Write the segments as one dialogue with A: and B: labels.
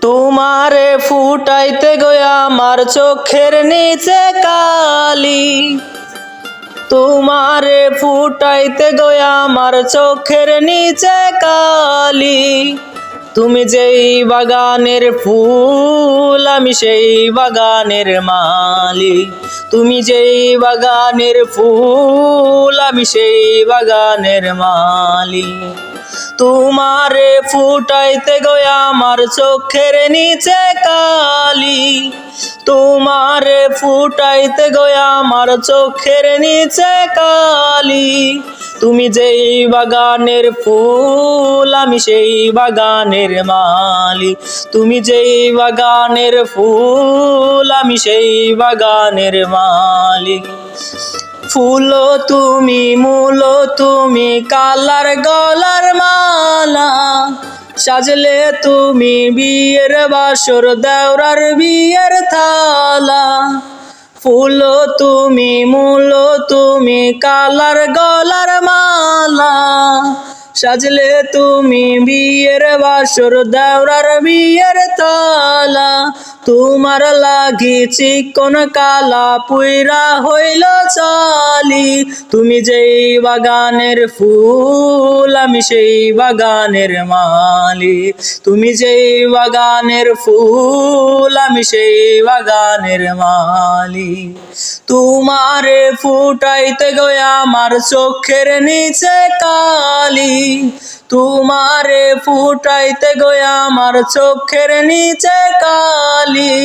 A: তোমারে ফুটাইতে গয়া আমার চোখের নিচে কালি, তোমারে ফুটাইতে গয়া আমার চোখের নিচে কালি। তুমি যেই বাগানের ফুল আমি সেই বাগানের মালি, তুমি যেই বাগানের ফুল আমি সেই বাগানের মালি। তোমারে ফুটাইতে গয়া আমার চোখের নিচে কালি, তোমারে ফুটাইতে গয়া আমার চোখের নিচে কালি। তুমি যেই বাগানের ফুল আমি সেই বাগানের মালি, তুমি যেই বাগানের ফুল আমি সেই বাগানের মালি। ফুল তুমি মূল তুমি কালার গলার মালা, সাজলে তুমি বিয়ের বাসর দেওরার বিয়ের থালা। ফুল তুমি মূল তুমি কালার গলার মালা, সাজলে তুমি বিয়ের বাসর দেওরার বিয়ের থালা। তোমার লাগি চিকন কালা পুইরা হইল চালি, তুমি যেই বাগানের ফুল আমি সেই বাগানের মালি, তুমি যেই বাগানের ফুল আমি সেই বাগানের মালি। তোমারে ফুটাইতে গয়া আমার চোখের নিচে কালি, তোমারে ফুটাইতে গয়া আমার চোখের নিচে কালি।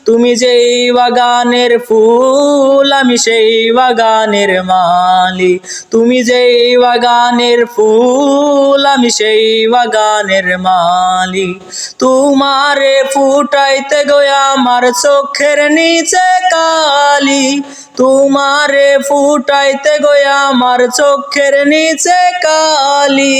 A: তুমি যেই বাগানের ফুল আমি সেই বাগানের মালি, তুমি যেই বাগানের ফুল আমি সেই বাগানের মালি। তোমারে ফুটাইতে গয়া আমার চোখের নিচে কালি, তোমারে ফুটাইতে গয়া আমার চোখের নিচে কালি।